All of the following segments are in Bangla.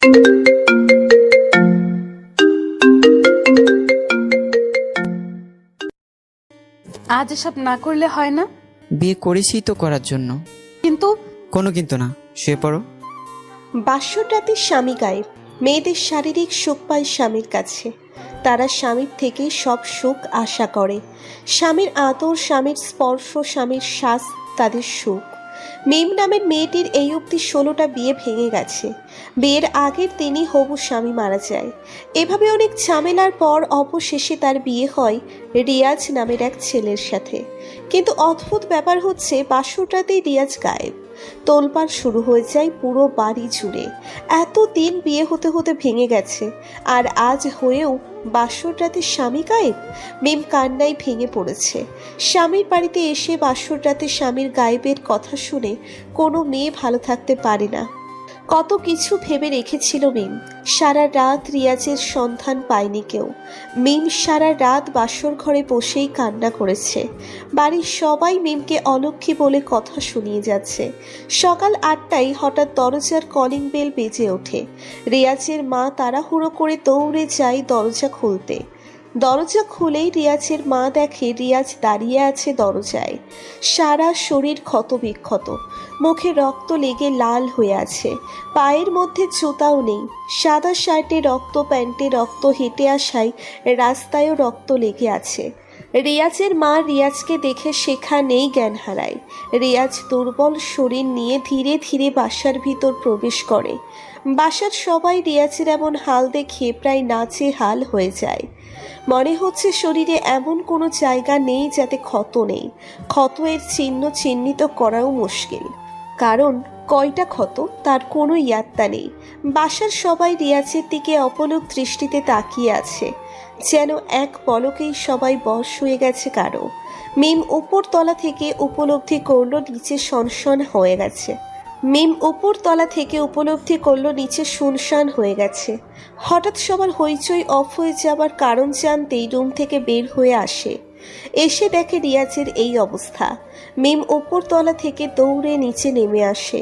আজ এসব না করলে হয় না? বিয়ে করেছি তো করার জন্য। কিন্তু কোনো কিন্তু না, শুয়ে পড়ো। বাসর রাতে স্বামী গায়েব। মেয়েদের শারীরিক সুখ পায় স্বামীর কাছে। তারা স্বামীর থেকে সব সুখ আশা করে। স্বামীর আদর, স্বামীর স্পর্শ, স্বামীর শ্বাস তাদের সুখ। মিম নামের মেয়েটির এই অবধি 16টা বিয়ে ভেঙে গেছে। বিয়ের আগের দিনই হবু স্বামী মারা যায়। এভাবে অনেক ঝামেলার পর অবশেষে তার বিয়ে হয় রিয়াজ নামের এক ছেলের সাথে। কিন্তু অদ্ভুত ব্যাপার হচ্ছে, বাসর রাতেই রিয়াজ গায়েব। তোলপাড় শুরু হয়ে যায় পুরো বাড়ি জুড়ে। এতদিন বিয়ে হতে হতে ভেঙে গেছে, আর আজ হয়েও বাসর রাতে স্বামী গায়েব। মিম কান্নায় ভেঙে পড়েছে। স্বামীর বাড়িতে এসে বাসর রাতে স্বামীর গায়েবের কথা শুনে কোনো মেয়ে ভালো থাকতে পারে না। কত কিছু ভেবে রেখেছিল মিম। সারা রাত রিয়াজের সন্ধান পায়নি কেউ। মিম সারা রাত বাসর ঘরে বসেই কান্না করেছে। বাড়ির সবাই মিমকে অলক্ষী বলে কথা শুনিয়ে যাচ্ছে। সকাল 8টায় হঠাৎ দরজার কলিং বেল বেজে ওঠে। রিয়াজের মা তাড়াহুড়ো করে দৌড়ে যায় দরজা খুলতে। দরজা খুলেই রিয়াজের মা দেখে রিয়াজ দাঁড়িয়ে আছে দরজায়। সারা শরীর ক্ষতবিক্ষত, মুখে রক্ত লেগে লাল হয়ে আছে। পায়ের মধ্যে জুতাও নেই। সাদা শার্টে রক্ত, প্যান্টে রক্ত, হেঁটে আসায় রাস্তায়ও রক্ত লেগে আছে। রিয়াজের মা রিয়াজকে দেখে সেখানেই জ্ঞান হারায়। রিয়াজ দুর্বল শরীর নিয়ে ধীরে ধীরে বাসার ভিতর প্রবেশ করে। বাসার সবাই রিয়াজের এমন হাল দেখে প্রায় নাচেহাল হয়ে যায়। মনে হচ্ছে শরীরে এমন কোনো জায়গা নেই যাতে ক্ষত নেই। ক্ষত এর চিহ্ন চিহ্নিত করাও মুশকিল, কারণ কয়টা ক্ষত তার কোনো ইয়াত্তা নেই। বাসার সবাই রিয়াজের দিকে অপলক দৃষ্টিতে তাকিয়ে আছে, যেন এক পলকেই সবাই বশ হয়ে গেছে কারো। মিম উপর তলা থেকে উপলব্ধি করলো নিচে সনসন হয়ে গেছে। নিচে শুনশান হয়ে গেছে। হঠাৎ সবার হইচই অফ হয়ে যাবার কারণ জানতেই রুম থেকে বের হয়ে আসে। এসে দেখে রিয়াজের এই অবস্থা। মিম উপরতলা থেকে দৌড়ে নিচে নেমে আসে।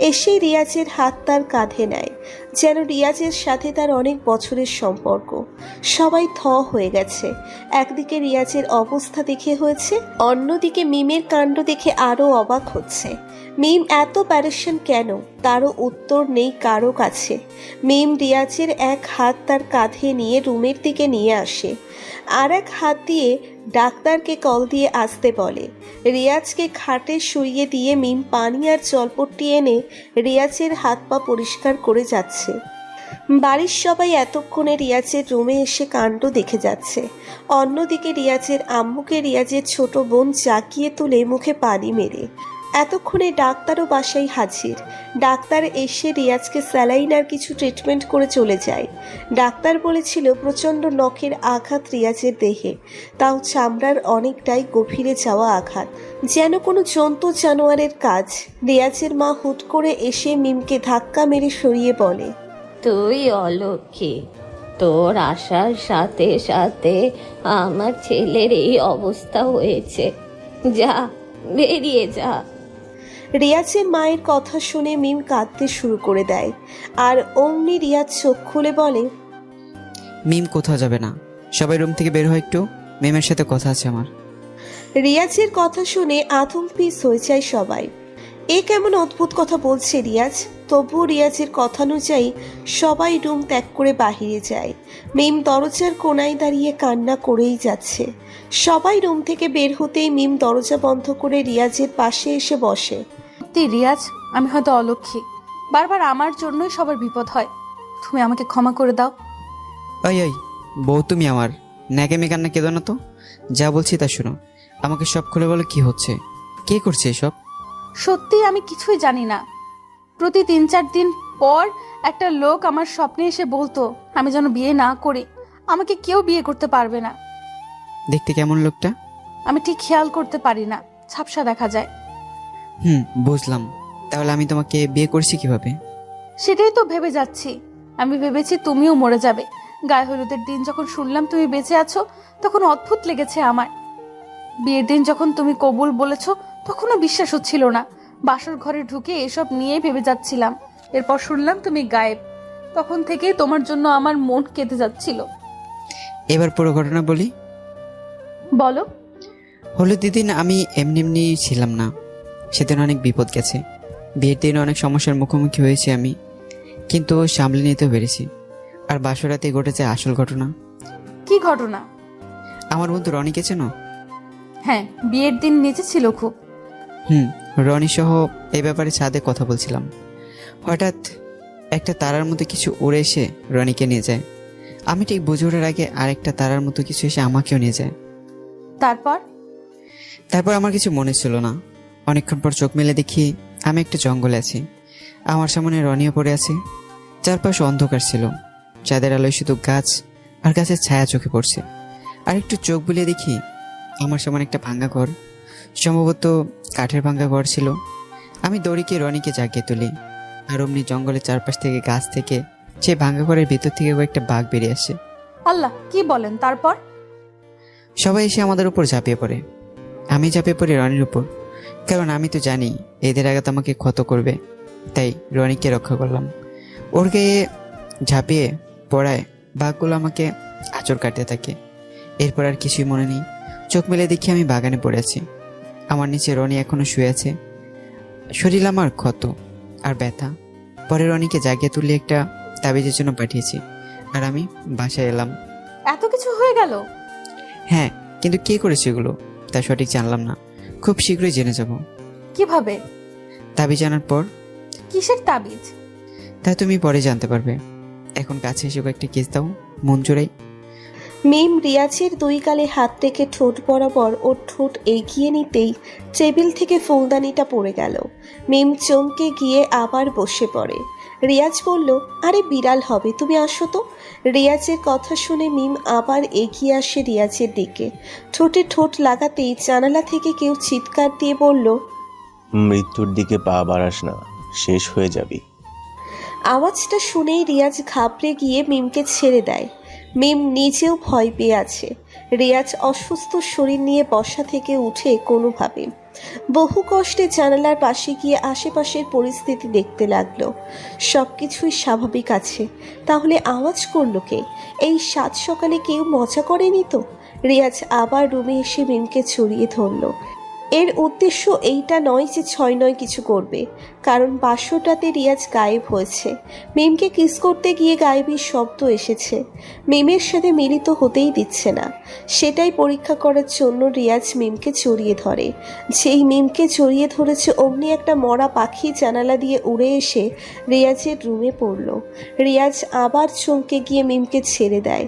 এসে রিয়াজের হাত তার কাঁধে নেয়, যেন রিয়াজের সাথে তার অনেক বছরের সম্পর্ক। সবাই থ হয়ে গেছে। একদিকে রিয়াজের অবস্থা দেখে হয়েছে, অন্যদিকে মিমের কাণ্ড দেখে আরও অবাক হচ্ছে। মিম এত প্যারেশান কেন, তারও উত্তর নেই কারো কাছে। মিম রিয়াজের এক হাত তার কাঁধে নিয়ে রুমের দিকে নিয়ে আসে, আর এক হাত দিয়ে ডাক্তারকে কল দিয়ে আসতে বলে। রিয়াজকে খাটে শুইয়ে দিয়ে মিম পানি আর জলপট্টি এনে রিয়াজের হাত পা পরিষ্কার করে যাচ্ছে। বাড়ির সবাই এতক্ষণে রিয়াজের রুমে এসে কাণ্ড দেখে যাচ্ছে। অন্যদিকে রিয়াজের আম্মুকে রিয়াজের ছোট বোন জাকিয়ে তুলে মুখে পানি মেরে। এতক্ষণে ডাক্তারও বাসায় হাজির। ডাক্তার এসে রিয়াজকে স্যালাইন আর কিছু ট্রিটমেন্ট করে চলে যায়। ডাক্তার বলেছিল প্রচণ্ড নখের আঘাত রিয়াজের দেহে, তাও চামড়ার অনেকটাই গভীরে যাওয়া আঘাত, যেন কোনো জন্তু জানোয়ারের কাজ। রিয়াজের মা হুট করে এসে মিমকে ধাক্কা মেরে সরিয়ে বলে, তুই অলক্ষী, তোর আসার সাথে সাথে আমার ছেলের এই অবস্থা হয়েছে, যা বেরিয়ে যা। রিয়াজের মায়ের কথা শুনে মিম কাঁদতে শুরু করে দেয়, আর অমনি রিয়াজ চোখ খুলে বলে, মিম কোথাও যাবে না, সবাই রুম থেকে বের হয় একটু, মিমের সাথে কথা আছে আমার। রিয়াজের কথা শুনে আধুম পিস হয়ে যায় সবাই। এ কেমন অদ্ভুত কথা বলছে রিয়াজ। তবুও রিয়াজের কথা অনুযায়ী সবাই রুম ত্যাগ করে বাহিরে যায়। মিম দরজার কোনায় দাঁড়িয়ে কান্না করেই যাচ্ছে। সবাই রুম থেকে বের হতেই মিম দরজা বন্ধ করে রিয়াজের পাশে এসে বসে। সত্যি রিয়াজ, আমি হয়তো অলক্ষী, বারবার আমার জন্যই সবার বিপদ হয়। তুমি আমাকে ক্ষমা করে দাও। ওই ওই বউ, তুমি আমার ন্যাকামি কান্না কেঁদো না তো, যা বলছি তা শোনো। আমাকে সব খুলে বলো, কি হচ্ছে, কে করছে এসব? সত্যি আমি কিছুই জানি না। প্রতি 3-4 দিন পর একটা লোক আমার স্বপ্নে এসে বলতো আমি যেন বিয়ে না করি, আমাকে কেউ বিয়ে করতে পারবে না। দেখতে কেমন লোকটা? আমি ঠিক খেয়াল করতে পারি না, ঝাপসা দেখা যায়। বুঝলাম। তাহলে আমি তোমাকে বিয়ে করছি কিভাবে? সেটাই তো ভেবে যাচ্ছি। আমি ভেবেছি তুমিও মরে যাবে। গায়ে হলুদের দিন যখন শুনলাম তুমি বেঁচে আছো, তখন অদ্ভুত লেগেছে আমার। বিয়ের দিন যখন তুমি কবুল বলেছো, তখনও বিশ্বাস হচ্ছিল না। বাসর ঘরে ঢুকে এসব নিয়েই ভেবে যাচ্ছিলাম। এরপর শুনলাম তুমি গায়েব। তখন থেকেই তোমার জন্য আমার মন কেঁদে যাচ্ছিল। এবার পুরো ঘটনা বলি। বলো। হলো দিদিন, আমি এমনি এমনি ছিলাম না, সেদিন অনেক বিপদ গেছে। বিয়ের দিন অনেক সমস্যার মুখোমুখি হয়েছি আমি, কিন্তু সামলে নিতেও পেরেছি। আর বাসরাতে ঘটেছে আসল ঘটনা। কি ঘটনা? আমার বন্ধু রনিকে চেনো? হ্যাঁ, বিয়ের দিন নিচে ছিল খুব। রনি সহ এই ব্যাপারে ছাদে কথা বলছিলাম। হঠাৎ একটা তারার মতো কিছু উড়ে এসে রনিকে নিয়ে যায়। আমি ঠিক বুঝে ওঠার আগে আরেকটা তারার মতো কিছু এসে আমাকেও নিয়ে যায়। তারপর আমার কিছু মনে ছিল না। অনেকক্ষণ পর চোখ মেলে দেখি আমি একটা জঙ্গলে আছি। আমার সামনে রনিও পড়ে আছে। চারপাশ অন্ধকার ছিল, চাঁদের আলোয় শুধু গাছ আর গাছের ছায়া চোখে পড়ছে। আর একটু চোখ বুলিয়ে দেখি আমার সামনে একটা ভাঙ্গা ঘর, সম্ভবত কাঠের ভাঙ্গা ঘর ছিল। আমি দড়িকে রনিকে জাগিয়ে তুলি, আর অমনি জঙ্গলের চারপাশ থেকে, গাছ থেকে, সেই ভাঙ্গা ঘরের ভিতর থেকে একটা বাঘ বেরিয়ে আসে। আল্লাহ, কি বলেন? তারপর? সবাই এসে আমাদের উপর ঝাঁপিয়ে পড়ে। আমি ঝাঁপিয়ে পড়ি রনির উপর, কারণ আমি তো জানি এদের আঘাত আমাকে ক্ষত করবে। তাই রনিকে রক্ষা করলাম। ওর গায়ে ঝাঁপিয়ে পড়ায় বাঘগুলো আমাকে আঁচড় কাটতে থাকে। এরপর আর কিছুই মনে নেই। চোখ মেলে দেখি আমি বাগানে পড়ে আছি। আমার নিচে রনি এখনো শুয়ে আছে। শরীর আমার ক্ষত আর ব্যথা। পরে রনিকে জাগিয়ে তুলে একটা তাবিজের জন্য পাঠিয়েছি, আর আমি বাসায় এলাম। এত কিছু হয়ে গেল? হ্যাঁ, কিন্তু কে করেছে এগুলো তা সঠিক জানলাম না। খুব শীঘ্রই জেনে যাব। কিভাবে? তাবিজ জানার পর। কিসের তাবিজ? তা তুমি পরে জানতে পারবে। এখন কাছে এসে একটা কিস দাও, মন জোড়াই। মিম রিয়াজের দুই গালে হাত রেখে ঠোঁট বরাবর ওর ঠোঁট এগিয়ে নিতেই টেবিল থেকে ফুলদানিটা পড়ে গেল। মিম চমকে গিয়ে আবার বসে পড়ে। রিয়াজ বলল, আরে বিড়াল হবে, তুমি আসো তো। রিয়াজের কথা শুনে মিম আবার এগিয়ে আসে রিয়াজের দিকে। ঠোঁটে ঠোঁট লাগাতেই জানালা থেকে কেউ চিৎকার দিয়ে বলল, মৃত্যুর দিকে পা বাড়াস না, শেষ হয়ে যাবি। আওয়াজটা শুনেই রিয়াজ ঘাবড়ে গিয়ে মিমকে ছেড়ে দেয়। মিম নিজেও ভয় পেয়ে আছে। রিয়াজ অসুস্থ শরীর নিয়ে বসা থেকে উঠে কোনোভাবে বহু কষ্টে জানালার পাশে গিয়ে আশেপাশের পরিস্থিতি দেখতে লাগলো। সব কিছুই স্বাভাবিক আছে, তাহলে আওয়াজ করলো কে? এই সাত সকালে কেউ মজা করেনি তো? রিয়াজ আবার রুমে এসে মিমকে জড়িয়ে ধরলো। এর উদ্দেশ্য এইটা নয় যে 6-9 কিছু করবে, কারণ বাসরটাতে রিয়াজ গায়েব হয়েছে। মিমকে কিস করতে গিয়ে গায়েবী শব্দ এসেছে। মিমের সাথে মিলিত হতেই দিচ্ছে না। সেটাই পরীক্ষা করার জন্য রিয়াজ মিমকে জড়িয়ে ধরে। যেই মিমকে জড়িয়ে ধরেছে অমনি একটা মরা পাখি জানালা দিয়ে উড়ে এসে রিয়াজের রুমে পড়ল। রিয়াজ আবার চমকে গিয়ে মিমকে ছেড়ে দেয়।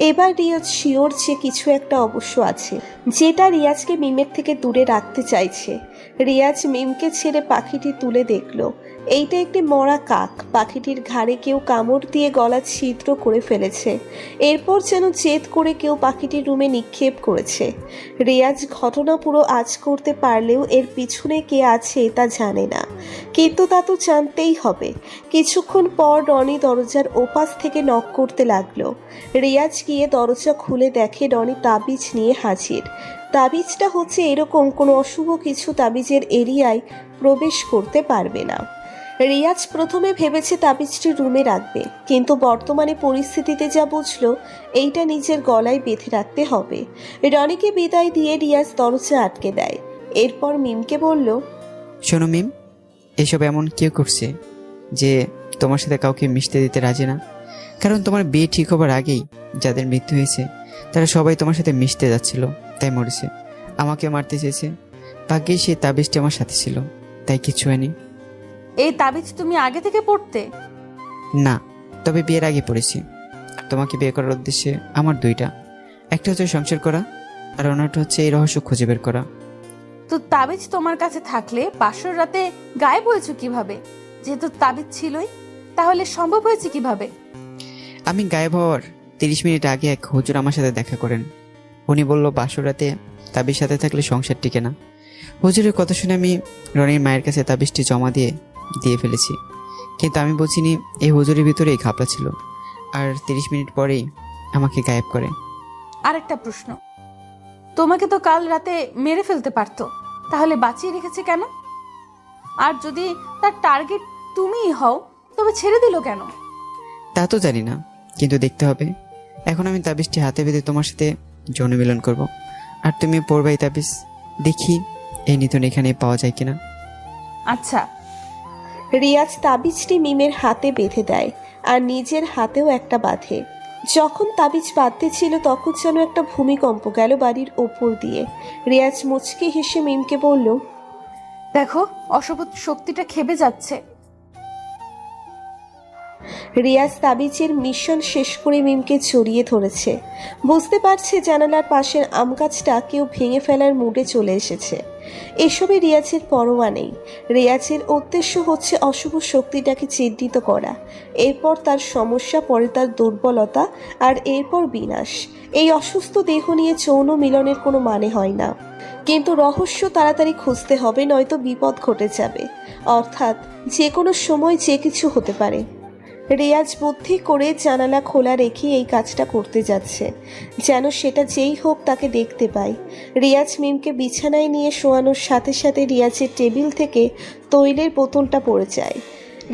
এবার রিয়াজ শিওর যে কিছু একটা অবশ্য আছে, যেটা রিয়াজকে মিমের থেকে দূরে রাখতে চাইছে। রিয়াজ মিমকে ছেড়ে পাখিটি তুলে দেখল। এইটা একটি মরা কাক। পাখিটির ঘাড়ে কেউ কামড় দিয়ে গলা ছিদ্র করে ফেলেছে। এরপর যেন জেদ করে কেউ পাখিটির রুমে নিক্ষেপ করেছে। রিয়াজ ঘটনা পুরো আঁচ করতে পারলেও এর পিছনে কে আছে তা জানে না, কিন্তু তা তো জানতেই হবে। কিছুক্ষণ পর রনি দরজার ওপাশ থেকে নক করতে লাগলো। রিয়াজ গিয়ে দরজা খুলে দেখে রনি তাবিজ নিয়ে হাজির। তাবিজটা হচ্ছে এরকম, কোনো অশুভ কিছু তাবিজের এরিয়ায় প্রবেশ করতে পারবে না। রিয়াজ প্রথমে ভেবেছে তাবিজটি রুমে রাখবে, কিন্তু বর্তমানে পরিস্থিতিতে যা বুঝলো এইটা নিজের গলায় বেঁধে রাখতে হবে। রনিকে বিদায় দিয়ে রিয়াজ দরজা আটকে দেয়। এরপর মিমকে বলল, শোনো মিম, এসব এমন কেউ করছে যে তোমার সাথে কাউকে মিশতে দিতে রাজি না। কারণ তোমার বিয়ে ঠিক হবার আগেই যাদের মৃত্যু হয়েছে তারা সবাই তোমার সাথে মিশতে যাচ্ছিল, তাই মরেছে। আমাকেও মারতে চেয়েছে। ভাগ্যে সেই তাবিজটি আমার সাথে ছিল, তাই কিছু হয়নি। এই তাবিজ তুমি আগে থেকে পড়তে? না, তবে বিয়ের আগে পড়েছি। আর তোমাকে বিয়ে করার উদ্দেশ্যে আমার দুইটা, একটা হচ্ছে সংসার করা, আর অন্যটা হচ্ছে এই রহস্য খুঁজে বের করা। তো তাবিজ তোমার কাছে থাকলে বাসর রাতে গায়েব হয়েছো কিভাবে? যেহেতু তাবিজ ছিলই, তাহলে সম্ভব হয়েছে কিভাবে? আমি গায়েব হওয়ার 30 মিনিট আগে এক হুজুর আমার সাথে দেখা করেন। উনি বলল বাসর রাতে তাবিজ সাথে থাকলে সংসার টিকে না। হুজুরের কথা শুনে আমি রনির মায়ের কাছে তাবিজটি জমা দিয়ে ফেলেছি, কিন্তু আমি বুঝিনি এই হুজুরের ভিতরেই ঘাপলা ছিল। আর 30 মিনিট পরেই আমাকে গায়েব করে। আরেকটা প্রশ্ন, তোমাকে তো কাল রাতে মেরে ফেলতে পারতো, তাহলে বাঁচিয়ে রেখেছে কেন? আর যদি তার টার্গেট তুমিই হও, তবে ছেড়ে দিল কেন? তা তো জানি না, কিন্তু দেখতে হবে। এখন আমি তাবিজটি হাতে বেঁধে তোমার সাথে যৌন মিলন করব, আর তুমি পড়বে এই তাবিজ। দেখি এই নিতন এখানে পাওয়া যায় কিনা। আচ্ছা। রিয়াজ তাবিজটি মিমের হাতে বেঁধে দেয় আর নিজের হাতেও একটা বাঁধে। যখন তাবিজ বাঁধতে ছিল তখন যেন একটা ভূমিকম্প গেল বাড়ির ওপর দিয়ে। রিয়াজ মুচকি হেসে মিমকে বলল, দেখো, অশুভ শক্তিটা খেপে যাচ্ছে। রিয়াজ তাবিজের মিশন শেষ করে মিমকে জড়িয়ে ধরেছে। বুঝতে পারছে জানালার পাশের আম গাছটা কেউ ভেঙে ফেলার মুডে চলে এসেছে। এসবে রিয়াজের পরোয়া নেই। রিয়াজের উদ্দেশ্য হচ্ছে অশুভ শক্তিটাকে চিহ্নিত করা, এরপর তার সমস্যা, পরে তার দুর্বলতা, আর এরপর বিনাশ। এই অসুস্থ দেহ নিয়ে যৌন মিলনের কোনো মানে হয় না, কিন্তু রহস্য তাড়াতাড়ি খুঁজতে হবে, নয়তো বিপদ ঘটে যাবে। অর্থাৎ যে কোনো সময় যে কিছু হতে পারে। রিয়াজ বুদ্ধি করে জানালা খোলা রেখে এই কাজটা করতে যাচ্ছে, যেন সেটা যেই হোক তাকে দেখতে পায়। রিয়াজ মিমকে বিছানায় নিয়ে শোয়ানোর সাথে সাথে রিয়াজের টেবিল থেকে তৈলের বোতলটা পড়ে যায়।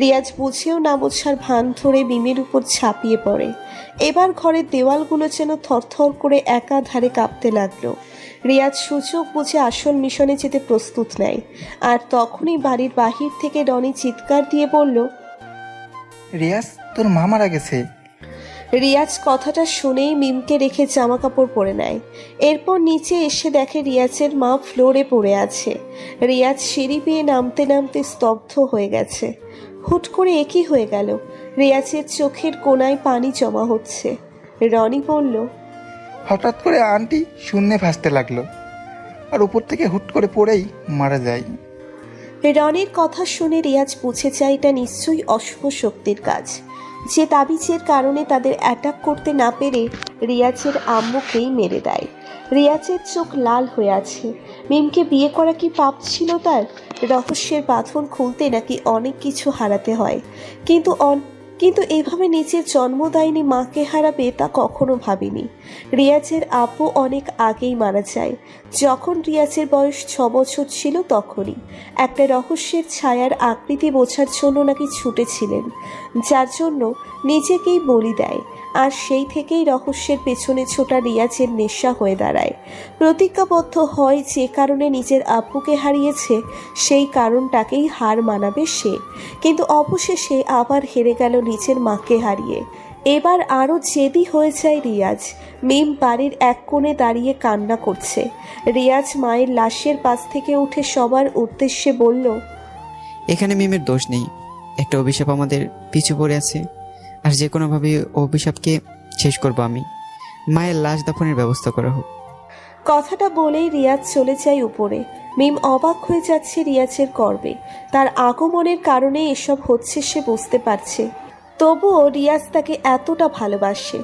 রিয়াজ বুঝেও না বোঝার ভান ধরে মিমের উপর ঝাঁপিয়ে পড়ে। এবার ঘরের দেওয়ালগুলো যেন থরথর করে একাধারে কাঁপতে লাগলো। রিয়াজ সুযোগ বুঝে আসল মিশনে যেতে প্রস্তুত নেয়, আর তখনই বাড়ির বাহির থেকে রনি চিৎকার দিয়ে বলল, রিয়াজ, তোর মা মারা গেছে। রিয়াজ কথাটা শুনেই মিমকে রেখে জামা কাপড় পরে নেয়। এরপর নিচে এসে দেখে রিয়াজের মা ফ্লোরে পড়ে আছে। রিয়াজ সিঁড়ি বেয়ে নামতে নামতে স্তব্ধ হয়ে গেছে। হুট করে একই হয়ে গেল। রিয়াজের চোখের কোণায় পানি জমা হচ্ছে। রনি বলল, হঠাৎ করে আন্টি শূন্যে ভাসতে লাগলো, আর উপর থেকে হুট করে পড়েই মারা যায়। রনির কথা শুনে রিয়াজ বুঝে যায় এটা নিশ্চয়ই অশুভ শক্তির কাজ, যে তাবিজের কারণে তাদের অ্যাটাক করতে না পেরে রিয়াজের আম্মুকেই মেরে দেয়। রিয়াজের চোখ লাল হয়ে আছে। মিমকে বিয়ে করা কি পাপ ছিল তার? রহস্যের বাঁধন খুলতে নাকি অনেক কিছু হারাতে হয়, কিন্তু এভাবে নিজের জন্মদায়িনী মাকে হারাবে তা কখনো ভাবিনি। রিয়াজের আব্বু অনেক আগেই মারা যায়। যখন রিয়াজের বয়স 6 বছর ছিল তখনই একটা রহস্যের ছায়ার আকৃতি বোঝার জন্য নাকি ছুটেছিলেন, যার জন্য নিজেকেই বলি দেয়। আর সেই থেকেই রহস্যের পেছনে ছোটা রিয়াজের নেশা হয়ে দাঁড়ায়। প্রতিজ্ঞাবদ্ধ হয় যে কারণে নিজের আব্বুকে হারিয়েছে সেই কারণটাকেই হার মানাবে সে, কিন্তু অবশেষে আবার হেরে গেল নিজের মাকে হারিয়ে। এবার আরও জেদি হয়ে যায় রিয়াজ। মিম বাড়ির এক কোণে দাঁড়িয়ে কান্না করছে। রিয়াজ মায়ের লাশের পাশ থেকে উঠে সবার উদ্দেশ্যে বলল, এখানে মিমের দোষ নেই, একটা অভিশাপ আমাদের পিছু পড়ে আছে, আর যে কোনোভাবে অভিশাপকে শেষ করব আমি। মায়ের লাশ দাফনের ব্যবস্থা করা হোক। কথাটা বলেই রিয়াজ চলে যায় উপরে। মিম অবাক হয়ে যাচ্ছে রিয়াজের গর্বে। তার আগমনের কারণে এসব হচ্ছে সে বুঝতে পারছে, তবুও রিয়াজ তাকে এতটা ভালোবাসে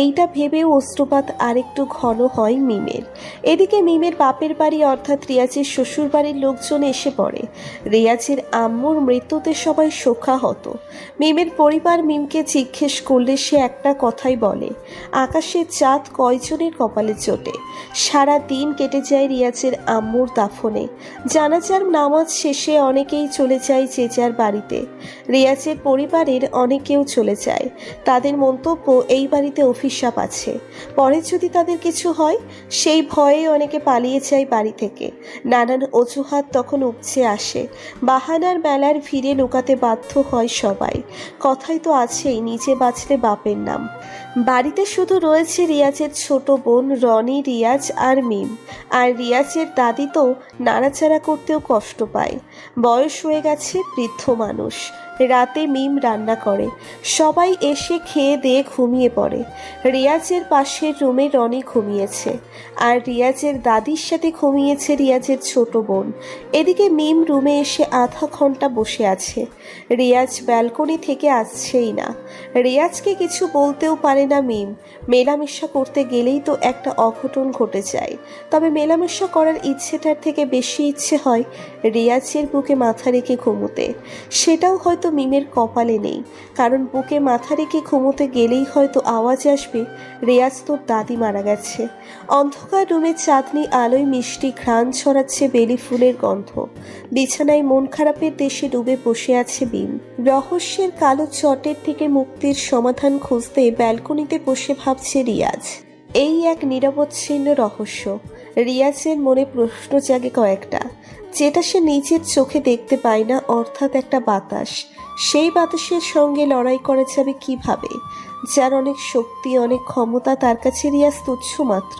এইটা ভেবেও অশ্রুপাত আরেকটু ঘন হয় মিমের। এদিকে মিমের বাপের বাড়ি অর্থাৎ রিয়াজের শ্বশুর বাড়ির লোকজন এসে পড়ে। রিয়াজের আম্মুর মৃত্যুতে সবাই শোকাহত। মিমের পরিবার মিমকে জিজ্ঞেস করলে সে একটা কথাই বলে, আকাশের চাঁদ কয়জনের কপালে চোটে। সারা দিন কেটে যায় রিয়াজের আম্মুর দাফনে। জানাজার নামাজ শেষে অনেকেই চলে যায় যে যার বাড়িতে। রিয়াজের পরিবারের অনেকেও চলে যায়। তাদের মন্তব্য এই বাড়িতে অভিশাপ আছে, পরে যদি তাদের কিছু হয় সেই ভয়ে অনেকে পালিয়ে যায় বাড়ি থেকে। নানান অজুহাত তখন উপচে আসে। বাহানার মেলার ভিড়ে লুকাতে বাধ্য হয় সবাই। কথাই তো আছেই, নিচে বাঁচলে বাপের নাম। বাড়িতে শুধু রয়েছে রিয়াজের ছোট বোন রনি, রিয়াজ আর মিম। আর রিয়াজের দাদি তো নাড়াচাড়া করতেও কষ্ট পায়। বয়স হয়ে গেছে, বৃদ্ধ মানুষ। রাতে মিম রান্না করে, সবাই এসে খেয়ে দিয়ে ঘুমিয়ে পড়ে। রিয়াজের পাশের রুমে রনি ঘুমিয়েছে, আর রিয়াজের দাদির সাথে ঘুমিয়েছে রিয়াজের ছোট বোন। এদিকে মিম রুমে এসে আধা ঘন্টা বসে আছে। রিয়াজ ব্যালকনি থেকে আসছেই না। রিয়াজকে কিছু বলতেও পারে না মিম। মেলামেশা করতে গেলেই তো একটা অঘটন ঘটে যায়। তবে মেলামেশা করার ইচ্ছেটার থেকে বেশি ইচ্ছে হয় রিয়াজের বুকে মাথা রেখে ঘুমোতে। সেটাও হয়তো মিমের কপালে নেই, কারণ বুকে মাথা রেখে ঘুমোতে গেলেই হয়তো আওয়াজ আসবে রিয়াজ তোর দাদি মারা গেছে। অন্ধকার রুমে চাঁদনি আলোয় মিষ্টি ঘ্রাণ ছড়াচ্ছে বেলি ফুলের গন্ধ। বিছানায় মন খারাপের দেশে ডুবে বসে আছে বিম। রহস্যের কালো চটের থেকে মুক্তির সমাধান খুঁজতে ব্যালকনিতে বসে ভাবছে রিয়াজ। এই এক নিরবচ্ছিন্ন রহস্য। রিয়াজের মনে প্রশ্ন জাগে কয়েকটা, যেটা সে নিজের চোখে দেখতে পায় না, অর্থাৎ একটা বাতাস। সেই বাতাসের সঙ্গে লড়াই করা যাবে কিভাবে? যার অনেক শক্তি, অনেক ক্ষমতা, তার কাছে রিয়াজ তুচ্ছ মাত্র।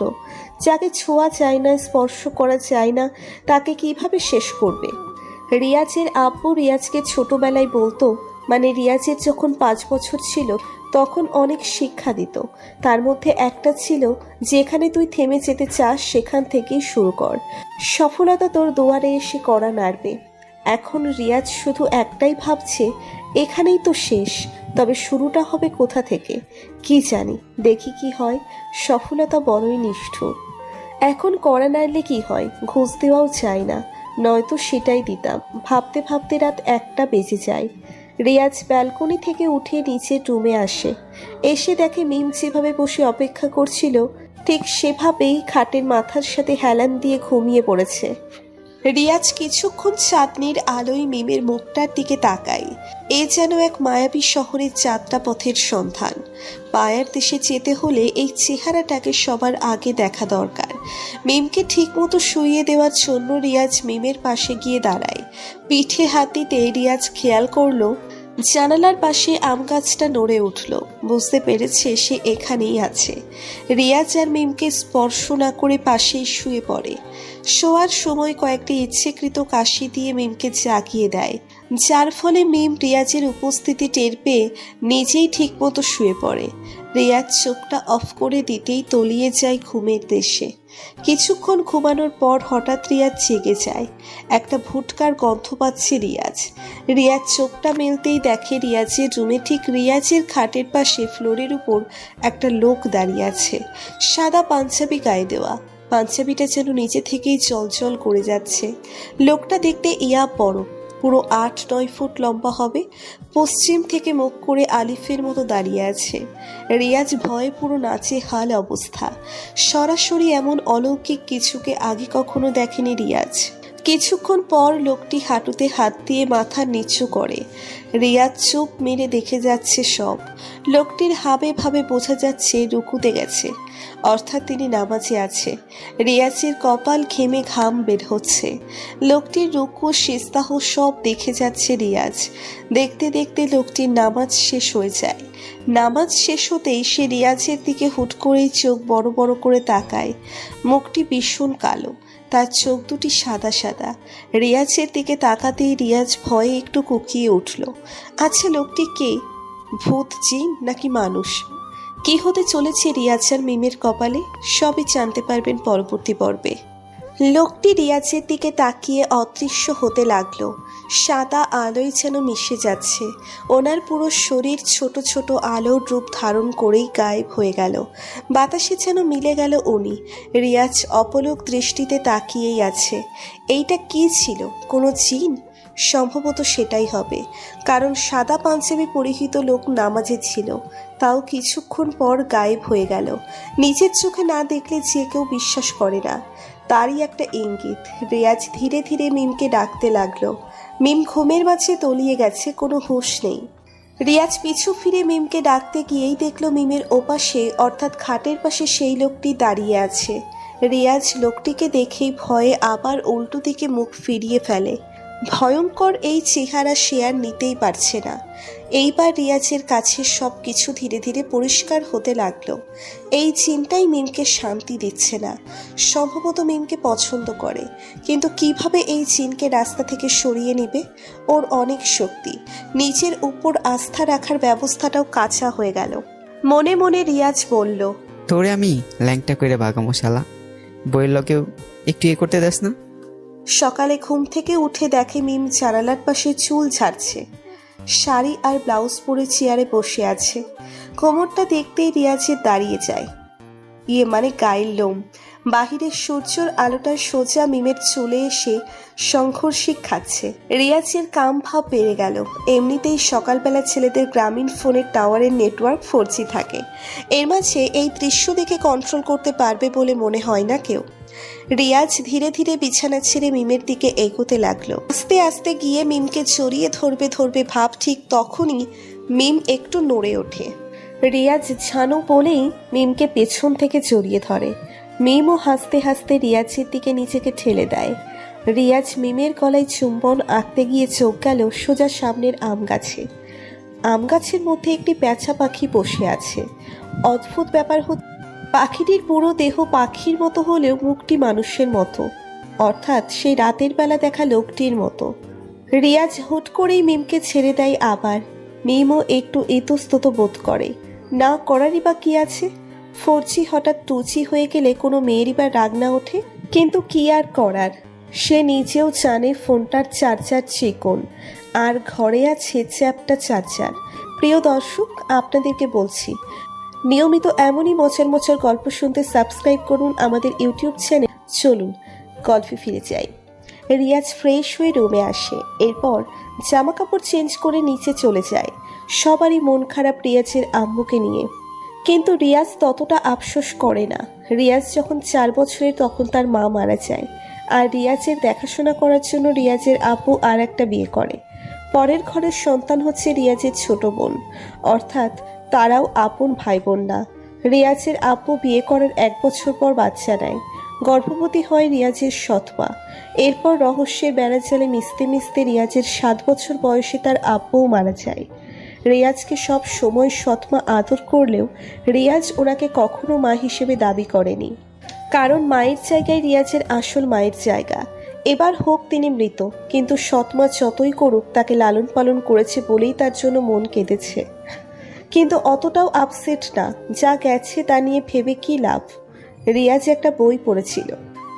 যাকে ছোঁয়া যায় না, স্পর্শ করা যায় না, তাকে কিভাবে শেষ করবে? রিয়াজের আব্বু রিয়াজকে ছোটবেলায় বলতো, মানে রিয়াজের যখন 5 বছর ছিল তখন অনেক শিক্ষা দিত। তার মধ্যে একটা ছিল, যেখানে তুই থেমে যেতে চাস সেখান থেকেই শুরু কর, সফলতা তোর দুয়ারে এসে কড়া নাড়বে। এখন রিয়াজ শুধু একটাই ভাবছে, এখানেই তো শেষ, তবে শুরুটা হবে কোথা থেকে? কি জানি, দেখি কি হয়। সফলতা বড়ই নিষ্ঠুর। এখন কড়া নাড়লে কি হয়? ঘুষ দেওয়াও চাই না, নয়তো সেটাই দিতাম। ভাবতে ভাবতে রাত 1টা বেজে যায়। রিয়াজ ব্যালকনি থেকে উঠে নিচের রুমে আসে। এসে দেখে মিম যেভাবে বসে অপেক্ষা করছিল ঠিক সেভাবেই খাটের মাথার সাথে হেলান দিয়ে ঘুমিয়ে পড়েছে। রিয়াজ কিছুক্ষণ চাঁদনির আলোয় মিমের মুখটার দিকে তাকায়। এ যেন এক মায়াবী শহরের যাত্রাপথের সন্ধান। পায়ের দেশে যেতে হলে এই চেহারাটাকে সবার আগে দেখা দরকার। মিমকে ঠিকমতো শুইয়ে দেওয়ার জন্য রিয়াজ মিমের পাশে গিয়ে দাঁড়ায়। পিঠে হাত দিতে রিয়াজ খেয়াল করলো জানালার পাশে আম গাছটা নড়ে উঠল। বুঝতে পেরেছে সে এখানেই আছে। রিয়াজ আর মিমকে স্পর্শ না করে পাশেই শুয়ে পড়ে। শোয়ার সময় কয়েকটি ইচ্ছেকৃত কাশি দিয়ে মিমকে জাগিয়ে দেয়, যার ফলে মিম রিয়াজের উপস্থিতি টের পেয়ে নিজেই ঠিকমতো শুয়ে পড়ে। রিয়াজ চোখটা অফ করে দিতেই তলিয়ে যায় ঘুমের দেশে। কিছুক্ষণ ঘুমানোর পর হঠাৎ রিয়াজ জেগে যায়। একটা ভুটকার গন্ধ পাচ্ছে রিয়াজ চোখটা মেলতেই দেখে রিয়াজের রুমে ঠিক রিয়াজের খাটের পাশে ফ্লোরের উপর একটা লোক দাঁড়িয়ে আছে। সাদা পাঞ্জাবি গায়ে দেওয়া, পাঞ্জাবিটা যেন নিচে থেকেই জলজল করে যাচ্ছে। লোকটা দেখতে ইয়া বড়, পুরো 8-9 ফুট লম্বা হবে। পশ্চিম থেকে মুখ করে আলিফের মতো দাঁড়িয়ে আছে। রিয়াজ ভয়ে পুরো নাচে হাল অবস্থা। সরাসরি এমন অলৌকিক কিছুকে আগে কখনো দেখেনি রিয়াজ। কিছুক্ষণ পর লোকটি হাঁটুতে হাত দিয়ে মাথা নিচু করে। রিয়াজ চুপ মেরে দেখে যাচ্ছে সব। লোকটির হাবে ভাবে বোঝা যাচ্ছে রুকুতে গেছে, অর্থাৎ তিনি নামাজে আছে। রিয়াজের কপাল ঘেমে ঘাম বের হচ্ছে। লোকটির রুকু সিজদাহ সব দেখে যাচ্ছে রিয়াজ। দেখতে দেখতে লোকটির নামাজ শেষ হয়ে যায়। নামাজ শেষ হতেই সে রিয়াজের দিকে হুট করেই চোখ বড় বড় করে তাকায়। মুখটি ভীষণ কালো, তার চোখ দুটি সাদা সাদা। রিয়াজের দিকে তাকাতেই রিয়াজ ভয়ে একটু কুকিয়ে উঠল। আচ্ছা, লোকটি কে? ভূত, জিন নাকি মানুষ? কি হতে চলেছে রিয়াজ আর মিমের কপালে, সবই জানতে পারবেন পরবর্তী পর্বে। লোকটি রিয়াজের দিকে তাকিয়ে অদৃশ্য হতে লাগলো। সাদা আলোয় যেন মিশে যাচ্ছে। ওনার পুরো শরীর ছোট ছোট আলোর রূপ ধারণ করেই গায়েব হয়ে গেল। বাতাসে যেন মিলে গেল উনি। রিয়াজ অপলক দৃষ্টিতে তাকিয়েই আছে। এইটা কি ছিল? কোনো জিন? সম্ভবত সেটাই হবে, কারণ সাদা পাঞ্জাবি পরিহিত লোক নামাজে ছিল, তাও কিছুক্ষণ পর গায়েব হয়ে গেল। নিজের চোখে না দেখলে যে কেউ বিশ্বাস করে না, তারই একটা ইঙ্গিত। রিয়াজ ধীরে ধীরে মিমকে ডাকতে লাগলো। মিম ঘুমের মাঝে তলিয়ে গেছে, কোনো হুঁশ নেই। রিয়াজ পিছু ফিরে মিমকে ডাকতে গিয়েই দেখলো মিমের ওপাশে, অর্থাৎ খাটের পাশে সেই লোকটি দাঁড়িয়ে আছে। রিয়াজ লোকটিকে দেখেই ভয়ে আবার উল্টো দিকে মুখ ফিরিয়ে ফেলে। ভয়ঙ্কর এই চেহারা সে আর নিতেই পারছে না। এইবার রিয়াজের কাছে সব কিছু ধীরে ধীরে পরিষ্কার হতে লাগলো। এই চিন্তাই মিমকে শান্তি দিচ্ছে না। সম্ভবত মিমকে পছন্দ করে, কিন্তু কিভাবে এই চিনকে রাস্তা থেকে সরিয়ে নেবে? ওর অনেক শক্তি, নিজের উপর আস্থা রাখার ব্যবস্থাটাও কাঁচা হয়ে গেল। মনে মনে রিয়াজ বলল, তোরে আমি ল্যাংটা করে বাগামো শালা, বইয়ের লোকেও একটু করতে দেস না। সকালে ঘুম থেকে উঠে দেখে মিম জানালার পাশে চুল ঝাড়ছে। শাড়ি আর ব্লাউজ পরে চেয়ারে বসে আছে। কোমরটা দেখতেই রিয়াজের দাঁড়িয়ে যায়। মানে গায়ের লোম। বাহিরের সূর্যর আলোটা সোজা মিমের চুলে এসে সংঘর্ষিক খাচ্ছে। রিয়াজের কাম ভাব বেড়ে গেল। এমনিতেই সকালবেলা ছেলেদের গ্রামীণ ফোনের টাওয়ারের নেটওয়ার্ক 4G থাকে। এর মাঝে এই দৃশ্য দেখে কন্ট্রোল করতে পারবে বলে মনে হয় না কেউ। রিয়াজ ধীরে ধীরে বিছানা ছেড়ে মিমের দিকে এগোতে লাগলো। আস্তে আস্তে গিয়ে মিমকে জড়িয়ে ধরবে ভাব, ঠিক তখনই মিম একটু নড়ে ওঠে। রিয়াজ ঝানু বলেই মিমকে পেছন থেকে জড়িয়ে ধরে। মিমও হাসতে হাসতে রিয়াজের দিকে নিজেকে ঠেলে দেয়। রিয়াজ মিমের গলায় চুম্বন আঁকতে গিয়ে চোখ গেল সোজা সামনের আম গাছে। আম গাছের মধ্যে একটি পেঁচা পাখি বসে আছে। অদ্ভুত ব্যাপার পাখিটির পুরো দেহ পাখির মতো হলেও মুখটি মানুষের মতো, অর্থাৎ সেই রাতের বেলা দেখা লোকটির মতো। রিয়াজ হুট করেই মিমকে ছেড়ে দেয় আবার। মিমও একটু ইতস্তত বোধ করে। না করারই বা কি আছে? 4G হঠাৎ 2G হয়ে গেলে কোনো মেয়েরই বা রাগ না ওঠে? কিন্তু কি আর করার, সে নিজেও জানে ফোনটার চার্জার চিকন আর ঘরে আছে চ্যাপ্টা চার্জার। প্রিয় দর্শক, আপনাদেরকে বলছি, নিয়মিত এমনই মজার গল্প শুনতে সাবস্ক্রাইব করুন আমাদের ইউটিউব চ্যানেল। চলুন গল্পে ফিরে যাই। রিয়াজ ফ্রেশ হয়ে রুমে আসে। এরপর জামা কাপড় চেঞ্জ করে নিচে চলে যায়। সবারই মন খারাপ রিয়াজের আম্মুকে নিয়ে, কিন্তু রিয়াজ ততটা আফসোস করে না। রিয়াজ যখন 4 বছরের তখন তার মা মারা যায়, আর রিয়াজের দেখাশোনা করার জন্য রিয়াজের আপু আর একটা বিয়ে করে। পরের ঘরের সন্তান হচ্ছে রিয়াজের ছোট বোন, অর্থাৎ তারাও আপন ভাই বোন না। রিয়াজের আপু বিয়ে করার 1 বছর পর বাচ্চা নেয়। গর্ভবতী হয় রিয়াজের সৎমা। এরপর রহস্যের বেড়াজালে মিশতে মিশতে রিয়াজের 7 বছর বয়সে তার আব্বুও মারা যায়। রিয়াজকে সব সময় সৎমা আদর করলেও রিয়াজ ওনাকে কখনো মা হিসেবে দাবি করেনি, কারণ মায়ের জায়গায় রিয়াজের আসল মায়ের জায়গা। এবার হোক তিনি মৃত, কিন্তু সৎমা যতই করুক তাকে লালন পালন করেছে বলেই তার জন্য মন কেঁদেছে। কিন্তু অতটাও আপসেট না, যা গেছে তা নিয়ে ভেবে কি লাভ। রিয়াজ একটা বই পড়েছিল,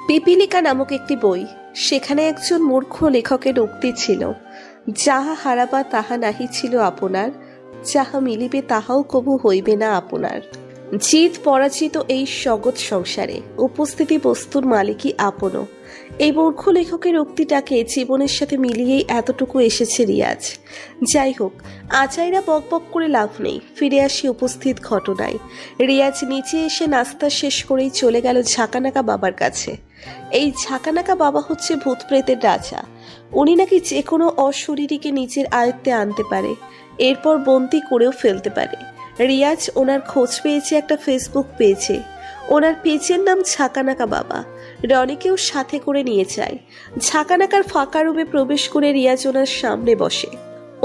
পিপিলিকা নামক একটি বই। সেখানে একজন মূর্খ লেখকের উক্তি ছিল, যাহা হারাবা তাহা নাহি ছিল আপনার, যাহা মিলিবে তাহাও কবু হইবে না আপনার। জিত পরাজিত এই জগৎ সংসারে উপস্থিতি বস্তুর মালিকই আপনও। এই মূর্খ লেখকের উক্তিটাকে জীবনের সাথে মিলিয়েই এতটুকু এসেছে রিয়াজ। যাই হোক, আচাইরা বকবক করে লাভ নেই, ফিরে আসি উপস্থিত ঘটনায়। রিয়াজ নিচে এসে নাস্তা শেষ করেই চলে গেল ঝাঁকানাকা বাবার কাছে। এই ঝাঁকানাকা বাবা হচ্ছে ভূত প্রেতের রাজা। উনি নাকি যে কোনো অশরীরীকে নিজের আয়ত্তে আনতে পারে, এরপর বন্দি করেও ফেলতে পারে। রিয়াজ ওনার খোঁজ পেয়েছে একটা ফেসবুক পেজে। ওনার পেজের নাম ঝাঁকানাকা বাবা। রনিকেও সাথে করে নিয়ে যায়। ঝাঁকানাকার ফাঁকা রুমে প্রবেশ করে রিয়াজ ওনার সামনে বসে।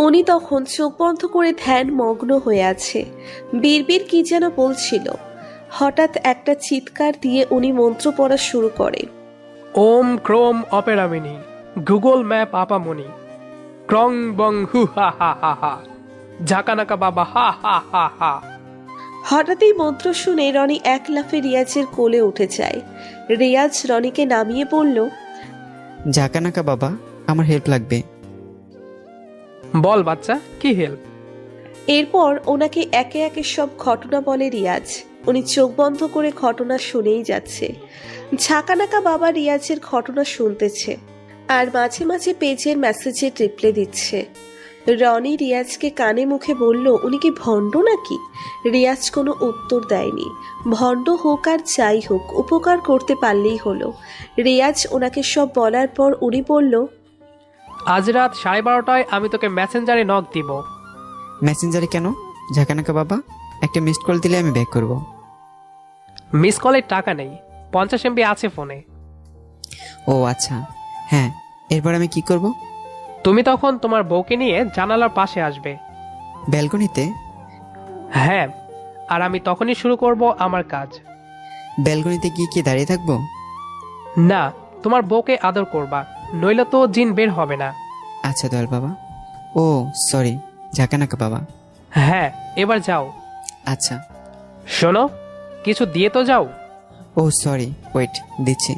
উনি তখন চোখ বন্ধ করে ধ্যান মগ্ন হয়ে আছে। বিড়বিড় কি যেন বলছিল। হঠাৎ একটা চিৎকার দিয়ে উনি মন্ত্র পড়া শুরু করে। ওম ক্রোম অপেরামিনি গুগল ম্যাপ আপামনি ক্রং বং হু হা হা হা হা ঝাঁকানাকা বাবা হা হা হা হা। হঠাৎই মন্ত্র শুনে রনি এক লাফে রিয়াজের কোলে উঠে যায়। রিয়াজ রনিকে নামিয়ে বলল, ঝাঁকানাকা বাবা, আমার হেল্প লাগবে। বল বাচ্চা, কি হেল্প? এরপর ওনাকে একে একে সব ঘটনা বলে রিয়াজ। উনি চোখ বন্ধ করে ঘটনা শুনেই যাচ্ছে। ঝাঁকানাকা বাবা রিয়াজের ঘটনা শুনতেছে আর মাঝে মাঝে পেজের মেসেজে রিপ্লাই দিচ্ছে। রনি রিয়াজকে কানে মুখে বলল, উনি কি ভণ্ড নাকি? রিয়াজ কোনো উত্তর দেয়নি। ভণ্ড হোক আর যাই হোক, উপকার করতে পারলেই হলো। রিয়াজ ওনাকে সব বলার পর উনি বলল, আজ রাত 12:30টায় আমি তোকে মেসেঞ্জারে নক দিব। মেসেঞ্জারে কেন ঝাঁকানাকা বাবা? একটা মিসড কল দিলে আমি ব্যাক করব। মিস কলের টাকা নেই, 50 MB আছে ফোনে। ও আচ্ছা, হ্যাঁ, এরপর আমি কি করব? তুমি তখন তোমার বউকে নিয়ে জানালার পাশে আসবে। ব্যালকনিতে? হ্যাঁ, আর আমি তখনই শুরু করব আমার কাজ। ব্যালকনিতে গিয়ে কি দাঁড়িয়ে থাকবো? না, তোমার বউকে আদর করবা, নইলে তো জিন বের হবে না। আচ্ছা দয়াল বাবা। ও সরি ঝাঁকানাকা বাবা। হ্যাঁ, এবার যাও। আচ্ছা। শোনো, কিছু দিয়ে তো যাও। ও সরি, ওয়েট দিচ্ছি।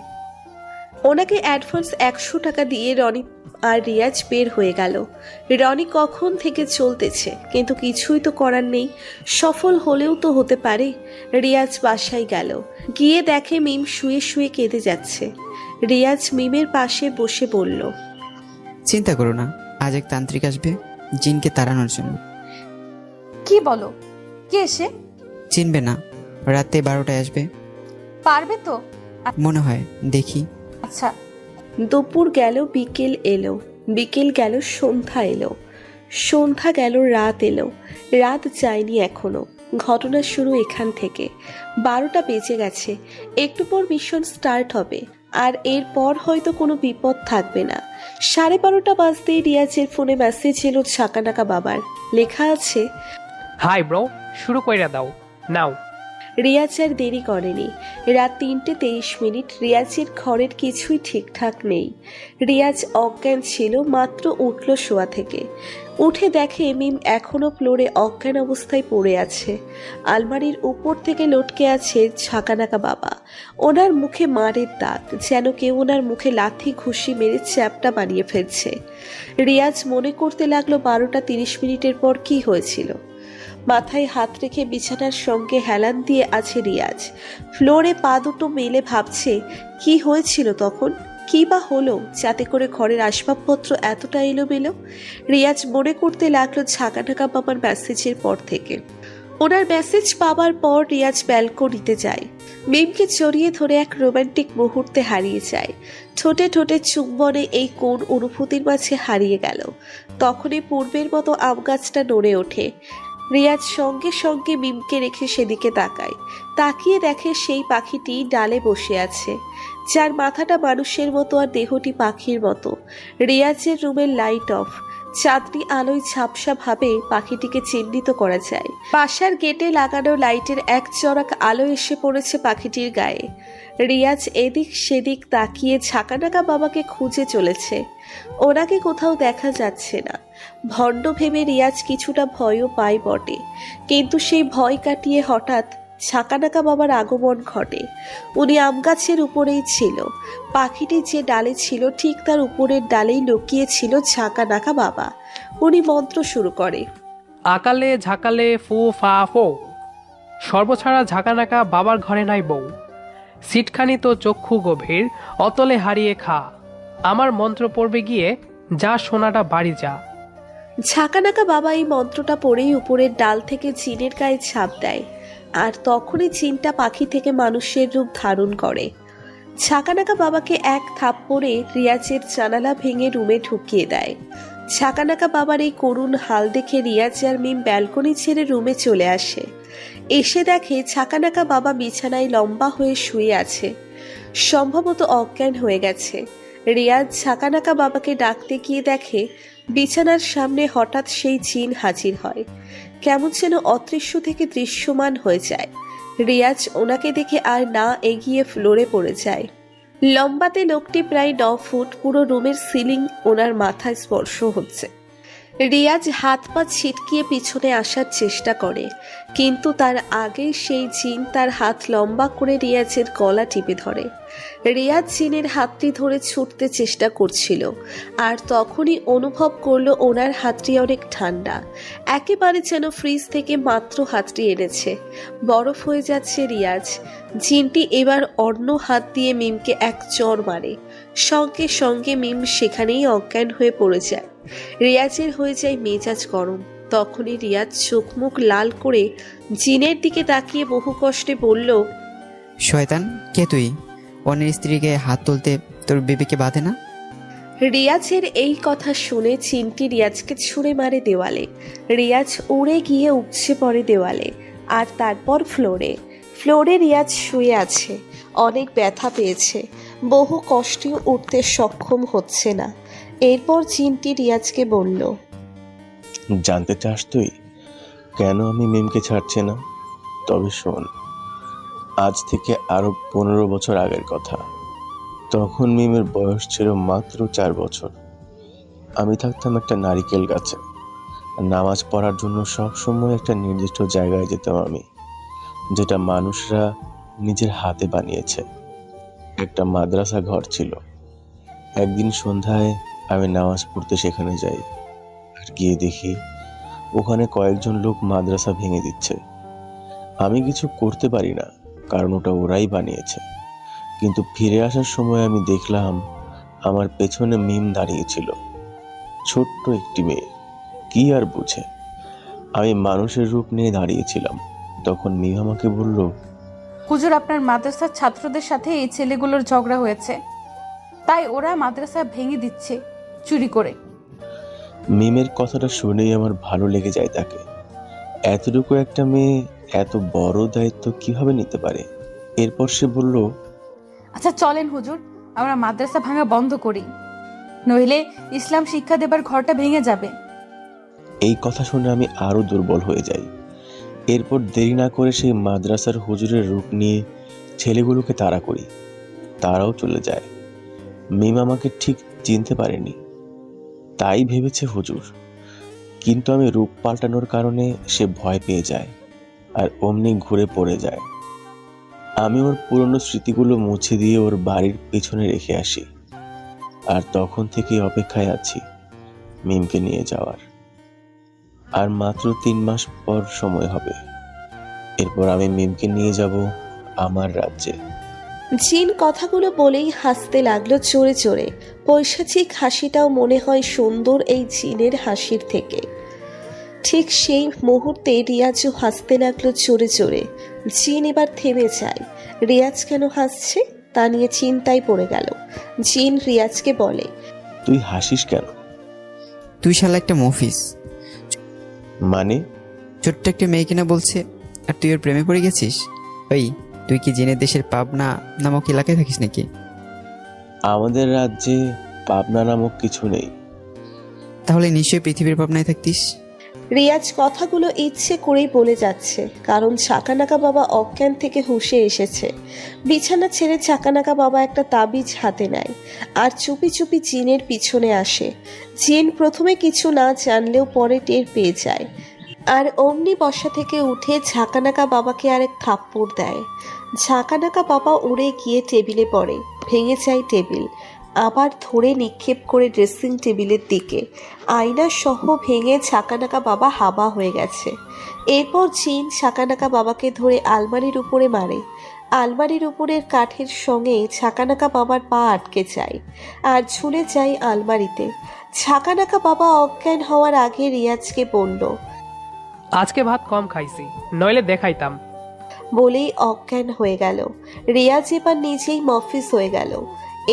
ওনাকে অ্যাডভান্স 100 টাকা দিয়ে রনি আর রিয়াজ বের হয়ে গেল। রনি কখন থেকে চলতেছে, কিন্তু কিছুই তো করার নেই। সফল হলেও তো হতে পারে। রিয়াজ বাসায় গেল, গিয়ে দেখে মিম শুয়ে শুয়ে কেঁদে যাচ্ছে। রিয়াজ মিমের পাশে বসে বলল, চিন্তা করো না, আজ এক তান্ত্রিক আসবে জিনকে তাড়ানোর জন্য। কি বলো? কে সে? চিনবে না, রাতে 12টায় আসবে পারবে তো? মনে হয়, দেখি। আচ্ছা। দুপুর গেল, বিকেল এলো, বিকেল গেল, সন্ধ্যা এলো, সন্ধ্যা গেল, রাত এলো। রাত যায়নি এখনো। ঘটনা শুরু এখান থেকে। 12টা বেজে গেছে। একটু পর মিশন স্টার্ট হবে, আর এরপর হয়তো কোনো বিপদ থাকবে না। 12:30 বাজতেই রিয়াজের ফোনে মেসেজ এলো ঝাঁকানাকা বাবার। লেখা আছে, হাই ব্রো, শুরু কইরা দাও নাও। রিয়াজ আর দেরি করেনি। রাত 3:23। রিয়াজের ঘরের কিছুই ঠিকঠাক নেই। রিয়াজ অজ্ঞান ছিল, মাত্র উঠল শোয়া থেকে। উঠে দেখে মিম এখনো ফ্লোরে অজ্ঞান অবস্থায় পড়ে আছে। আলমারির উপর থেকে লটকে আছে ঝাঁকানাকা বাবা। ওনার মুখে মারের দাগ, যেন কেউ ওনার মুখে লাথি ঘুষি মেরে চ্যাপটা বানিয়ে ফেলছে। রিয়াজ মনে করতে লাগলো 12:30 পর কি হয়েছিল। মাথায় হাত রেখে বিছানার সঙ্গে হেলান দিয়ে আছে রিয়াজ। ফ্লোরে পা দুটো মেলে ভাবছে কি হয়েছিল তখন, কি বা হলো যাতে করে ঘরের আসবাবপত্র এতটা এলোমেলো। রিয়াজ মনে করতে লাগলো ঝাঁকানাকা বাবার মেসেজের পর থেকে। ওনার মেসেজ পাওয়ার পর রিয়াজ ব্যালকনিতে যায়। মিমকে জড়িয়ে ধরে এক রোমান্টিক মুহূর্তে হারিয়ে যায়। ঠোঁটে ঠোঁটে চুম্বনে এই কোন অনুভূতির মাঝে হারিয়ে গেল। তখনই পূর্বের মতো আম গাছটা নড়ে ওঠে। রিয়াজ সঙ্গে সঙ্গে মিমকে রেখে সেদিকে তাকায়। তাকিয়ে দেখে সেই পাখিটি ডালে বসে আছে, যার মাথাটা মানুষের মতো আর দেহটি পাখির মতো। রিয়াজের রুমের লাইট অফ। চাঁদনি আলোয় ঝাপসা ভাবে পাখিটিকে চিহ্নিত করা যায়। বাসার গেটে লাগানো লাইটের এক চড়াক আলো এসে পড়েছে পাখিটির গায়ে। রিয়াজ এদিক সেদিক তাকিয়ে ঝাঁকানাকা বাবাকে খুঁজে চলেছে। ওনাকে কোথাও দেখা যাচ্ছে না। ভণ্ড ভেবে রিয়াজ কিছুটা ভয়ও পায় বটে, কিন্তু সেই ভয় কাটিয়ে হঠাৎ ঝাঁকানাকা বাবার আগমন ঘটে। উনি আম গাছের উপরেই ছিল। পাখিটি যে ডালে ছিল ঠিক তার উপরের ডালেই লুকিয়ে ছিল ঝাঁকানাকা বাবা। উনি মন্ত্র শুরু করে, আকালে ঝাঁকালে ফু ফা ফো, সর্বছাড়া ঝাঁকানাকা বাবার ঘরে নাই বউ, সিটখানি তো চক্ষু গভীর, অতলে হারিয়ে খা, আমার মন্ত্র পড়বে গিয়ে, যা সোনাটা বাড়ি যা। ঝাঁকানাকা বাবা এই মন্ত্রটা পড়েই উপরের ডাল থেকে চিনের গায়ে ছাপ দেয়, আর তখনই চিনটা পাখি থেকে মানুষের রূপ ধারণ করে। ঝাঁকানাকা বাবাকে এক থাপ্পড়ে রিয়াজের জানালা ভেঙে রুমে ঢুকিয়ে দেয়। ঝাঁকানাকা বাবার এই করুণ হাল দেখে রিয়াজ আর মিম ব্যালকনি ছেড়ে রুমে চলে আসে। এসে দেখে ঝাঁকানাকা বাবা বিছানায় লম্বা হয়ে শুয়ে আছে, সম্ভবত অজ্ঞান হয়ে গেছে। রিয়াজ ঝাঁকানাকা বাবাকে ডাকতে গিয়ে দেখে বিছানার সামনে হঠাৎ সেই জিন হাজির হয়, কেমন যেন অদৃশ্য থেকে দৃশ্যমান হয়ে যায়। রিয়াজ ওনাকে দেখে আর না এগিয়ে ফ্লোরে পড়ে যায়। লম্বাতে লোকটি প্রায় 9 ফুট, পুরো রুমের সিলিং ওনার মাথায় স্পর্শ হচ্ছে। রিয়াজ হাত পা ছিটকিয়ে পিছনে আসার চেষ্টা করে, কিন্তু তার আগেই সেই জিন তার হাত লম্বা করে রিয়াজের গলা টিপে ধরে। রিয়াজ জিনের হাতটি ধরে ছুটতে চেষ্টা করছিল, আর তখনই অনুভব করলো ওনার হাতটি অনেক ঠান্ডা, একেবারে যেন ফ্রিজ থেকে মাত্র হাতটি এনেছে। বরফ হয়ে যাচ্ছে রিয়াজ। জিনটি এবার অন্য হাত দিয়ে মিমকে এক চড় মারে, সঙ্গে সঙ্গে মিম সেখানেই অজ্ঞান হয়ে পড়ে যায়। রিয়াজের হয়ে যায় মেজাজ গরম। তখনই রিয়াজ চোখ মুখ লাল করে জিনের দিকে তাকিয়ে বহু কষ্টে বলল, শয়তান, কে তুই? অন্যের স্ত্রীকে হাত তুলতে তোর বিবেকে বাঁধে না? রিয়াজের এই কথা শুনে চিনটি রিয়াজকে ছুঁড়ে মারে দেওয়ালে। রিয়াজ উড়ে গিয়ে উপচে পড়ে দেওয়ালে, আর তারপর ফ্লোরে। ফ্লোরে রিয়াজ শুয়ে আছে, অনেক ব্যথা পেয়েছে, বহু কষ্টেও উঠতে সক্ষম হচ্ছে না। এরপর চিনটি রিয়াজকে বলল, জানতে চাস তুই কেন আমি মিমকে ছাড়ছি না? তবে শোন, আজ থেকে আরো 15 বছর আগের কথা। তখন মিমের বয়স ছিল মাত্র 4 বছর। আমি থাকতাম একটা নারিকেল গাছে। নামাজ পড়ার জন্য সবসময় একটা নির্দিষ্ট জায়গায় যেতাম আমি, যেটা মানুষরা নিজের হাতে বানিয়েছে। একটা মাদ্রাসা ঘর ছিল। একদিন সন্ধ্যায় আমি নামাজ পড়তে সেখানে যাই, আর গিয়ে দেখি ওখানে কয়েকজন লোক মাদ্রাসা ভেঙে দিচ্ছে। আমি কিছু করতে পারি না, কারণ ওটা ওরাই বানিয়েছে। কিন্তু ফিরে আসার সময় আমি দেখলাম আমার পেছনে মিম দাঁড়িয়েছিল, ছোট্ট একটি মেয়ে। কি আর বুঝে, আমি মানুষের রূপ নিয়ে দাঁড়িয়েছিলাম। তখন মিম আমাকে বলল, হুজুর, আপনার মাদ্রাসার ছাত্রদের সাথে এই ছেলেগুলোর ঝগড়া হয়েছে, তাই ওরা মাদ্রাসা ভেঙে দিচ্ছে চুরি করে। মিমের কথাটা শুনেই আমার ভালো লেগে যায় তাকে। এতটুকু একটা মেয়ে এত বড় দায়িত্ব কিভাবে নিতে পারে। এরপর সে বলল, আচ্ছা চলেন হুজুর, আমরা মাদ্রাসা ভাঙা বন্ধ করি, নইলে ইসলাম শিক্ষা দেবার ঘরটা ভেঙে যাবে। এই কথা শুনে আমি আরো দুর্বল হয়ে যাই। এরপর দেরি না করে সেই মাদ্রাসার হুজুরের রূপ নিয়ে ছেলেগুলোকে তাড়া করি। তারাও চলে যায়। মিম আমাকে ঠিক চিনতে পারেনি, তাই ভেবেছে হুজুর। কিন্তু আমি রূপ পাল্টানোর কারণে সে ভয় পেয়ে যায় আর অমনি ঘুরে পড়ে যায়। আমি ওর পুরনো স্মৃতিগুলো মুছে দিয়ে ওর বাড়ির পেছনে রেখে আসি, আর তখন থেকে অপেক্ষায় আছি মিমকে নিয়ে যাওয়ার। আর মাত্র 3 মাস পর সময় হবে, এরপর আমি মিমকে নিয়ে যাব আমার রাজ্যে। জিন কথাগুলো বলেই হাসতে লাগলো জোরে জোরে। পৈশাচিক হাসিটাও মনে হয় সুন্দর এই জিনের হাসির থেকে। ঠিক সেই মুহূর্তে রিয়াজও হাসতে লাগলো জোরে জোরে। জিন এবার থেমে যায়। রিয়াজ কেন হাসছে তা নিয়ে চিন্তায় পড়ে গেল। জিন রিয়াজকে বলে, তুই হাসিস কেন? তুই শালা একটা মফিস। মানে? ছোট্ট একটা মেয়ে কিনা বলছে, আর তুই ওর প্রেমে পড়ে গেছিস? ওই, তুই কি জেনে দেশের পাবনা নামক এলাকায় থাকিস নাকি? আমাদের রাজ্যে পাবনা নামক কিছু নেই। তাহলে নিশ্চয়ই পৃথিবীর পাবনায় থাকতিস। রিয়াজ কথাগুলো ইচ্ছে করেই বলে যাচ্ছে, কারণ চাকানাকা বাবা অজ্ঞান থেকে হুঁশে এসেছে। বিছানা ছেড়ে চাকানাকা বাবা একটা তাবিজ হাতে নেয় আর চুপি চুপি জিনের পিছনে আসে। জিন প্রথমে কিছু না জানলেও পরে টের পেয়ে যায়, আর অমনি বসা থেকে উঠে ঝাঁকানাকা বাবাকে আরেক থাপ্পড় দেয়। ঝাঁকানাকা বাবা উড়ে গিয়ে টেবিলে পড়ে, ভেঙে যায় টেবিল। আবার ধরে নিক্ষেপ করে ড্রেসিং টেবিলের দিকে। আয়না সহ ভেঙে ছাকানাকা বাবা হাবা হয়ে গেছে। এরপর জিন ছাকানাকা বাবাকে ধরে আলমারির উপরে মারে। আলমারির উপরের কাঠের সঙ্গে ছাকানাকা বাবার পা আটকে যায় আর ঝুলে যায় আলমারিতে। ছাকানাকা বাবা অজ্ঞান হওয়ার আগে রিয়াজকে বলল, আজকে ভাত কম খাইছি, নইলে দেখাইতাম। বলেই অজ্ঞান হয়ে গেল। রিয়াজ এবার নিজেই মফিস হয়ে গেল।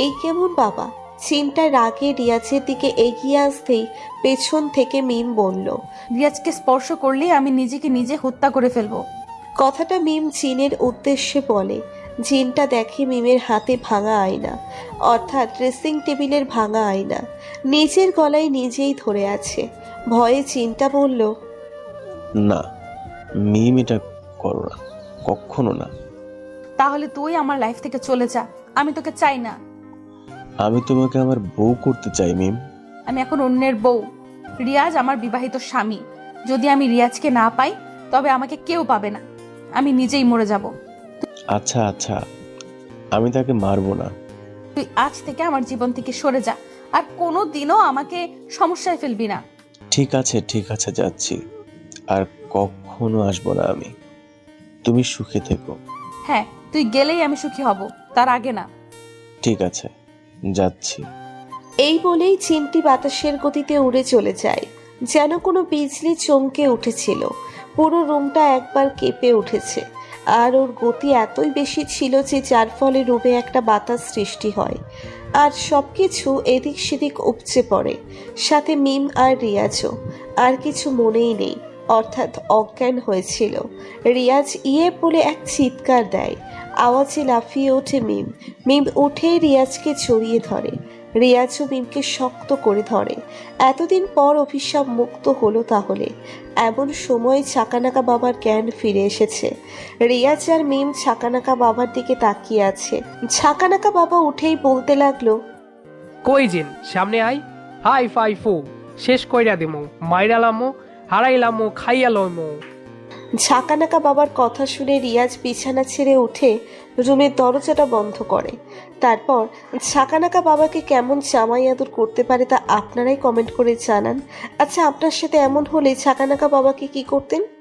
এই কেমন বাবা? চিন্তায় রাগে রিয়াজের দিকে এগিয়ে আসতেই পেছন থেকে মিম বলল, রিয়াজকে স্পর্শ করলেই আমি নিজেকে নিজে হত্যা করে ফেলবো। কথাটা মিম জিনের উদ্দেশ্যে বলে। জিনটা দেখে মিমের হাতে ভাঙা আয়না, অর্থাৎ ড্রেসিং টেবিলের ভাঙা আয়না। নিজের গলায় নিজেই ধরে আছে। ভয়ে জিনটা বলল, না মিম, এটা করো না, কখনো না। তাহলে তুই আমার লাইফ থেকে চলে যা, আমি তোকে চাই না। আমি তোমাকে আমার বউ করতে চাই মিম। আমি এখন অন্যের বউ, রিয়াজ আমার বিবাহিত স্বামী। যদি আমি রিয়াজকে না পাই তবে আমাকে কেউ পাবে না, আমি নিজেই মরে যাব। আচ্ছা আচ্ছা, আমি তাকে মারবো না। তুই আজ থেকে আমার জীবন থেকে সরে যা, আর কোনো দিনও আমাকে সমস্যায় ফেলবি না। ঠিক আছে ঠিক আছে, যাচ্ছি, আর কখনো আসবো না আমি। তুমি সুখে থেকো। হ্যাঁ, তুই গেলেই আমি সুখী হব, তার আগে না। ঠিক আছে, যাচ্ছি। এই বলেই চিমটি বাতাসের গতিতে উড়ে চলে যায়, যেন কোনো বিজলি চমকে উঠেছিল। পুরো রুমটা একবার কেঁপে উঠেছে, আর ওর গতি এতই বেশি ছিল যে যার ফলে রুমে একটা বাতাস সৃষ্টি হয়, আর সব কিছু এদিক সেদিক উপচে পড়ে। সাথে মিম আর রিয়াজও। আর কিছু মনেই নেই, অর্থাৎ অজ্ঞান হয়েছিল। রিয়াজ ইয়ে বলে এক চিৎকার দেয়। আওয়াজে লাফিয়ে ওঠে মিম। মিম উঠেই রিয়াজকে জড়িয়ে ধরে। রিয়াজও মিমকে শক্ত করে ধরে। এতদিন পর অভিশাপ মুক্ত হলো তাহলে। এমন সময় ছাকানাকা বাবার জ্ঞান ফিরে এসেছে। রিয়াজ আর মিম ছাকানাকা বাবার দিকে তাকিয়ে আছে। ছাকানাকা বাবা উঠেই বলতে লাগলো, কই জিন, সামনে আই, হাই ফাই ফু, শেষ কইরা দিমু, মাইরালামু, হারাইলামু, খাইয়া লইমু। ঝাঁকানাকা বাবার কথা শুনে রিয়াজ বিছানা ছেড়ে উঠে রুমের দরজাটা বন্ধ করে। তারপর ঝাঁকানাকা বাবাকে কেমন জামাই আদর করতে পারে তা আপনারাই কমেন্ট করে জানান। আচ্ছা, আপনার সাথে এমন হলে ঝাঁকানাকা বাবাকে কি করতেন?